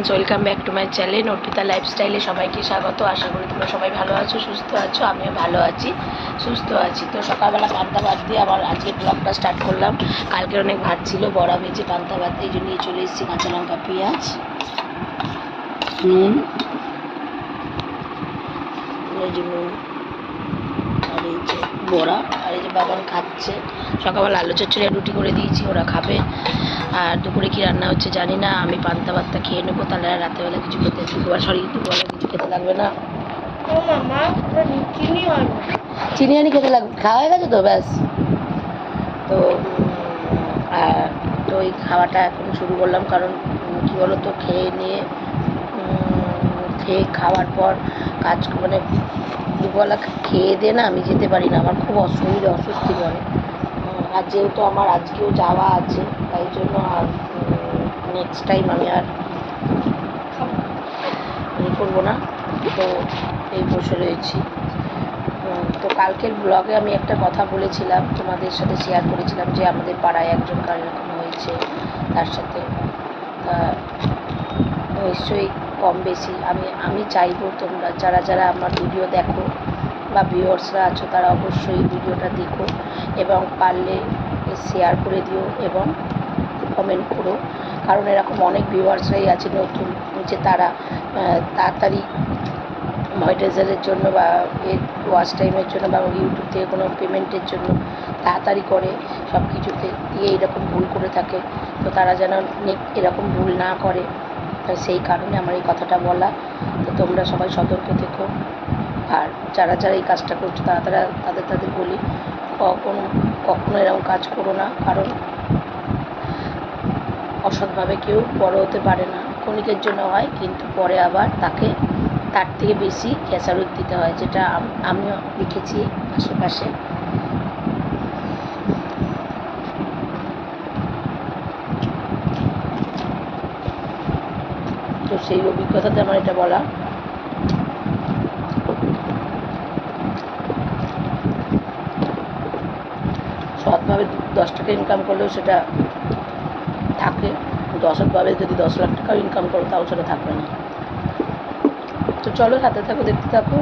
Friends, welcome back to my channel Arpita লাইফস্টাইলে সবাইকে স্বাগত। আশা করি তোমরা সবাই ভালো আছো, সুস্থ আছো। আমিও ভালো আছি, সুস্থ আছি। তো সকালবেলা পান্তা ভাত দিয়ে আবার আজকে ব্লগটা স্টার্ট করলাম। কালকের অনেক ভাত ছিল, বড়া ভেজে পান্তা ভাত এই জন্য নিয়ে চলে এসেছি। কাঁচা লঙ্কা, পেঁয়াজ, নুন, এই যে নুন, আর এই যে বড়া, আর এই যে বাবান খাচ্ছে। সকালবেলা আলু চচ্চড়ি রুটি করে দিয়েছি, ওরা খাবে। আর দুপুরে কী রান্না হচ্ছে জানি না। আমি পান্তা ভাতটা খেয়ে নেবো, তাহলে আর রাতেরবেলা কিছু দুপুরবেলা কিছু খেতে লাগবে না। চিনি আনি খেতে লাগবে, খাওয়া হয়ে গেছে তো ব্যাস। তো তো এই খাওয়াটা এখন শুরু করলাম, কারণ কী বলো তো, খেয়ে খাওয়ার পর কাজ মানে দুপুরবেলা খেয়ে দিয়ে না আমি যেতে পারি না, আমার খুব শরীরে অস্বস্তি করে। আর যেহেতু আমার আজকেও যাওয়া আছে, তাই জন্য আর নেক্সট টাইম আমি আর করবো না। তো এই বসে রয়েছি। তো কালকের ব্লগে আমি একটা কথা বলেছিলাম, তোমাদের সাথে শেয়ার করেছিলাম যে আমাদের পাড়ায় একজন কার এরকম হয়েছে, তার সাথে নিশ্চয়ই কম বেশি আমি চাইবো তোমরা যারা যারা আমার ভিডিও দেখো বা ভিউয়ার্সরা আছো, তারা অবশ্যই ভিডিওটা দেখো এবং পারলে শেয়ার করে দিও এবং কমেন্ট করো। কারণ এরকম অনেক ভিউয়ার্সরাই আছে নতুন, যে তারা তাড়াতাড়ি মনিটাইজারের জন্য বা ওয়াচ টাইমের জন্য বা ইউটিউব থেকে কোনো পেমেন্টের জন্য তাড়াতাড়ি করে সব কিছুতে দিয়ে এরকম ভুল করে থাকে। তো তারা যেন এরকম ভুল না করে, সেই কারণে আমার এই কথাটা বলা। তো তোমরা সবাই সতর্ক থেকো। আর যারা যারা এই কাজটা করছো তাদের বলি, কখনো এরকম কাজ করো না। কারণ অসৎভাবে কেউ বড় হতে পারে না, ক্ষণিকের জন্য হয়, কিন্তু পরে আবার তাকে তার থেকে বেশি খেসারত দিতে হয়, যেটা আমিও দেখেছি আশেপাশে। তো সেই অভিজ্ঞতাতে আমার এটা বলা। সৎভাবে 10 টাকা ইনকাম করলেও সেটা থাকে, কিন্তু অসৎভাবে যদি 10 লাখ টাকাও ইনকাম করো তাও সেটা থাকবে না। তো চলো, হাতে থাকো, দেখতে থাকো।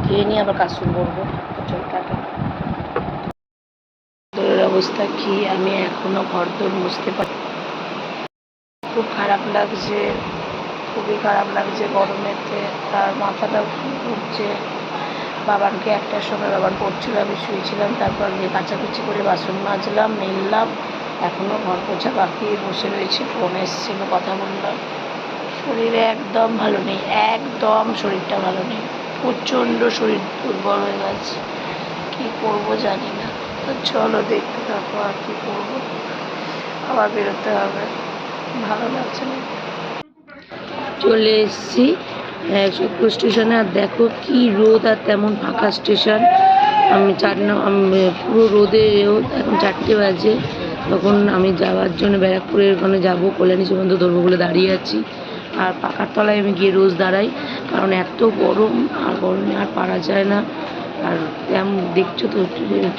খেয়ে নিয়ে আবার কাজ শুরু করবো। চলো, টাটা। ঘরের অবস্থা কি, আমি এখনো ঘরদোর মুছতে পারি। খুব খারাপ লাগছে, খুবই খারাপ লাগছে গরমেতে। তার মাথাটা ঘুরছে। বাবানকে 1টার সময় বাবান পড়ছিল, আমি শুয়েছিলাম। তারপর গিয়ে কাচাকুচি করে বাসন মাজলাম, মেললাম। এখনও ঘর পোছা বাকি, বসে রয়েছি। ফোন এসেছিলো, কথা বললাম। শরীরে একদম ভালো নেই, একদম শরীরটা ভালো নেই। প্রচণ্ড শরীর দুর্বল হয়ে গেছে। কী করবো জানি না। তো চলো, দেখতে থাকো। আর কী করবো, আবার বেরোতে হবে, ভালো লাগছে না। চলে এসেছি সত্যপুর স্টেশনে। আর দেখো কি রোদ, আর তেমন ফাঁকা স্টেশন। আমি পুরো রোদে এখন 4টে বাজে। তখন আমি যাওয়ার জন্য ব্যারাকপুরের ওখানে যাবো, কল্যাণী সুবন্ধ ধরবো বলে দাঁড়িয়ে আছি। আর পাখার তলায় আমি গিয়ে রোজ দাঁড়াই, কারণ এত গরম, আর গরমে আর পারা যায় না। আর তেমন দেখছো তো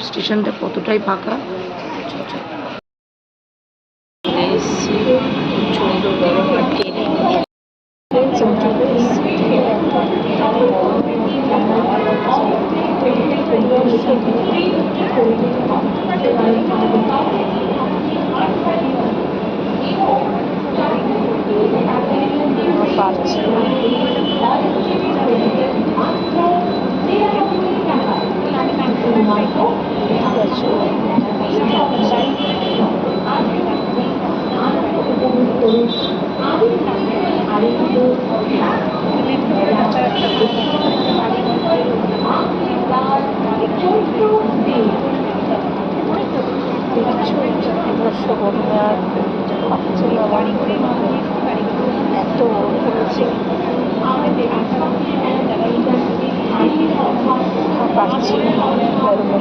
স্টেশনটা কতটাই ফাঁকা। এসেছি, প্রচণ্ড গরম। আর ট্রেনে পারছি না। গরমে আর পাচ্ছি না, এত গরম পড়েছে, পারছি না গরমের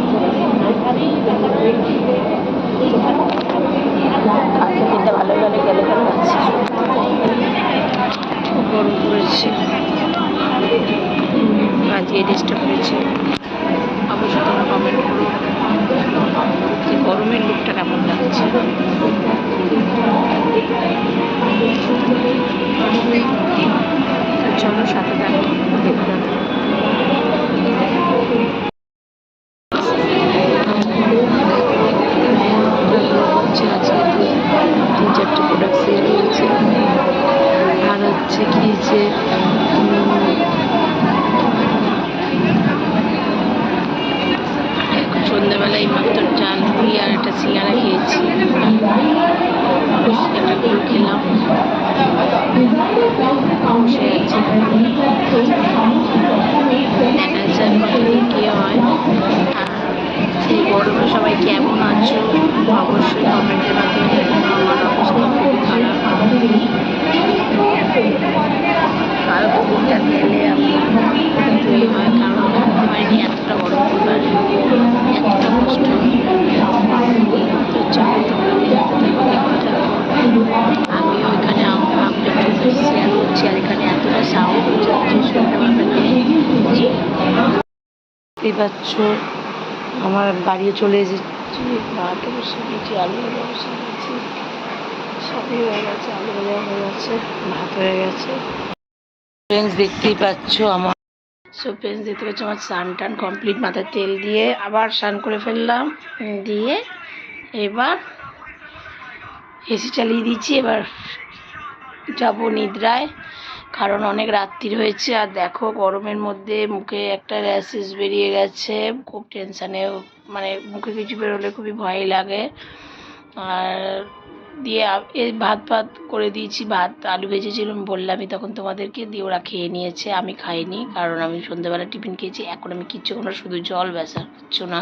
আজকে দিনটা ভালো গেলে কেন পাচ্ছি, খুব গরম পড়েছে। আজকে এই ড্রেসটা পড়েছি, অবশ্যই তোমরা কমেন্ট করো যে গরমের লুকটা কেমন লাগছে। সাথে থাকো, দেখতে থাকো। হচ্ছে আজকে 3-4টে প্রোডাক্ট সেল হয়েছে। আর হচ্ছে কি যে সন্ধ্যেবেলায় মাত্র চাল মুড়ি আর একটা সিঙ্গারা খেয়েছি, একটা গুড় খেলাম, বসে আছি। দেখা যাক কতদিন কি হয়। আর এই গরমে সবাই কেমন আছো অবশ্যই কমেন্টের মাধ্যমে জানিও। আমার অবস্থা খুবই খারাপ। কাল ঘুমটা গেলে আমি তুই হয়, কারণ ভাবতে পারিনি এতটা গরম পড়বার, এতটা কষ্ট। তো চলো তোমরা দেখতে থাকো, দেখতে থাকো। আমি ওইখানে আপডেট শেয়ার করছি, আর এখানে এতটা সাউন্ড হচ্ছে যে শুনতে পাবে না। দেখতেই পাচ্ছ আমার বাড়িও চলে এসেছি, ভাত বসে দিয়েছি, আলু ভাজা বসে দিয়েছি, সবই হয়ে গেছে, আলু ভাজা হয়ে গেছে, ভাত হয়ে গেছে। ফ্রেন্ডস দেখতেই পাচ্ছ আমার স্নান টান কমপ্লিট, মাথায় তেল দিয়ে আবার স্নান করে ফেললাম, দিয়ে এবার এসি চালিয়ে দিচ্ছি। এবার যাবো নিদ্রায়, কারণ অনেক রাত্রির হয়েছে। আর দেখো গরমের মধ্যে মুখে একটা র্যাশেস বেরিয়ে গেছে, খুব টেনশানে, মানে মুখে কিছু বেরোলে খুবই ভয় লাগে। আর দিয়ে ভাত করে দিয়েছি, ভাত আলু ভেজেছিলাম বললামই তখন তোমাদেরকে, দিয়ে ওরা খেয়ে নিয়েছে, আমি খাইনি, কারণ আমি সন্ধ্যেবেলা টিফিন খেয়েছি। এখন আমি কিচ্ছু কোনো শুধু জল ব্যাসা কিচ্ছু না।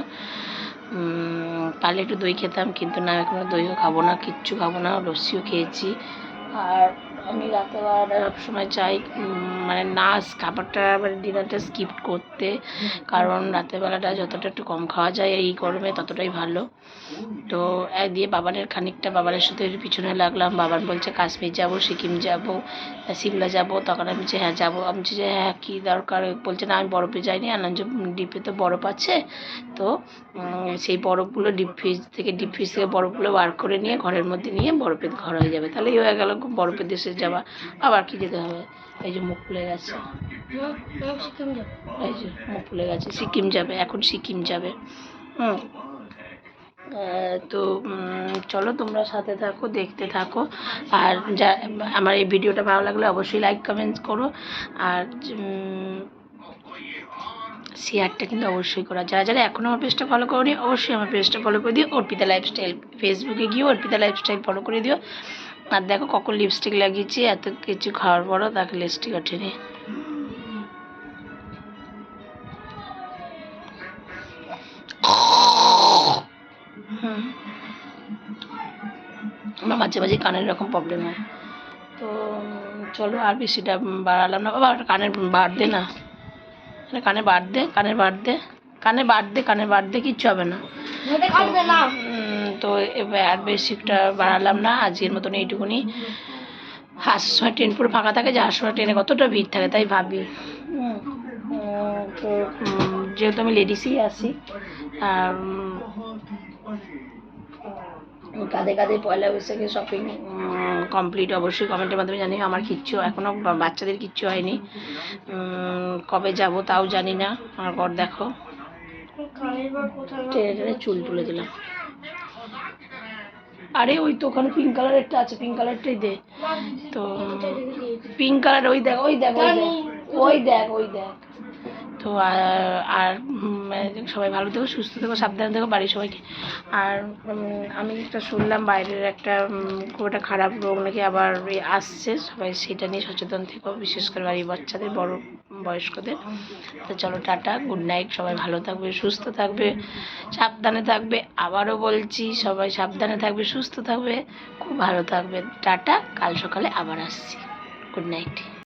পারলে একটু দই খেতাম, কিন্তু না, এখন দইও খাবো না, কিচ্ছু খাবো না, লস্যিও খেয়েছি। আর আমি রাতেবেলা সবসময় চাই মানে না খাবারটা, মানে ডিনারটা স্কিপ করতে, কারণ রাতেরবেলাটা যতটা একটু কম খাওয়া যায় এই গরমে ততটাই ভালো। তো দিয়ে বাবানের খানিকটা বাবানের সাথে পিছনে লাগলাম। বাবান বলছে কাশ্মীর যাব, সিকিম যাব, সিমলা যাব। তখন আমি বলছি হ্যাঁ যাবো। আমি বলছি যে হ্যাঁ কী দরকার, বলছে না আমি বরফে যাইনি, আর ডিপে তো বরফ আছে, তো সেই বরফগুলো ডিপ ফ্রিজ থেকে বরফগুলো বার করে নিয়ে ঘরের মধ্যে নিয়ে বরফের ঘর হয়ে যাবে, তাহলেই হয়ে গেল বরফের দেশে যাওয়া। আবার কি যেতে হবে, এই যে মুখ ফুলে গেছে, এই যে মুখ ফুলে গেছে, সিকিম যাবে, এখন সিকিম যাবে। তো চলো তোমরা সাথে থাকো, দেখতে থাকো। আর যা আমার এই ভিডিওটা ভালো লাগলে অবশ্যই লাইক কমেন্টস করো, আর শেয়ারটা কিন্তু অবশ্যই করা। যারা যারা এখনও আমার পেজটা ফলো করোনি অবশ্যই আমার পেজটা ফলো করে দিও, অর্পিতা লাইফস্টাইল। ফেসবুকে গিয়েও অর্পিতা লাইফস্টাইল ফলো করে দিও। আর দেখো কখন লিপস্টিক লাগিয়েছি, এত কিছু খাওয়ার পরও তাকে লিপস্টিক ওঠেনি। আমার মাঝে মাঝে কানের এরকম প্রবলেম হয়। তো চলো আর বেশিটা বাড়ালাম না। বাবা কানের বার দে না, কানে বার দে, কানে বার দে, কিচ্ছু হবে না। তো এবার আর বেশিটা বাড়ালাম না, আজকের মতন এইটুকুনি। আসার সময় ট্রেন পুরো ফাঁকা থাকে, যাওয়ার সময় ট্রেনে কতটা ভিড় থাকে তাই ভাবি। তো যেহেতু আমি লেডিসই আসি, আর কাঁধে কাঁধে পয়লা বৈশাখে শপিং কমপ্লিট। অবশ্যই কমেন্টের মাধ্যমে জানিও। আমার কিচ্ছু এখনও, বাচ্চাদের কিচ্ছু হয়নি, কবে যাব তাও জানি না। আমার ঘর দেখো টেনে টেনে চুল তুলে দিলাম। আরে ওই তো ওখানে পিঙ্ক কালারেরটা আছে, পিঙ্ক কালারটাই দে। তো পিঙ্ক কালার, ওই দেখ ওই দেখ ওই দেখ ওই দেখ ওই দেখ। তো আর সবাই ভালো থেকো, সুস্থ থেকো, সাবধানে থেকো, বাড়ির সবাইকে। আর আমি একটা শুনলাম বাইরের একটা খুব একটা খারাপ রোগ নাকি আবার আসছে, সবাই সেটা নিয়ে সচেতন থেকো, বিশেষ করে বাড়ির বাচ্চাদের, বড় বয়স্কদের। তো চলো টাটা, গুড নাইট, সবাই ভালো থাকবে, সুস্থ থাকবে, সাবধানে থাকবে। আবারও বলছি সবাই সাবধানে থাকবে, সুস্থ থাকবে, খুব ভালো থাকবে। টাটা, কাল সকালে আবার আসছি। Good night.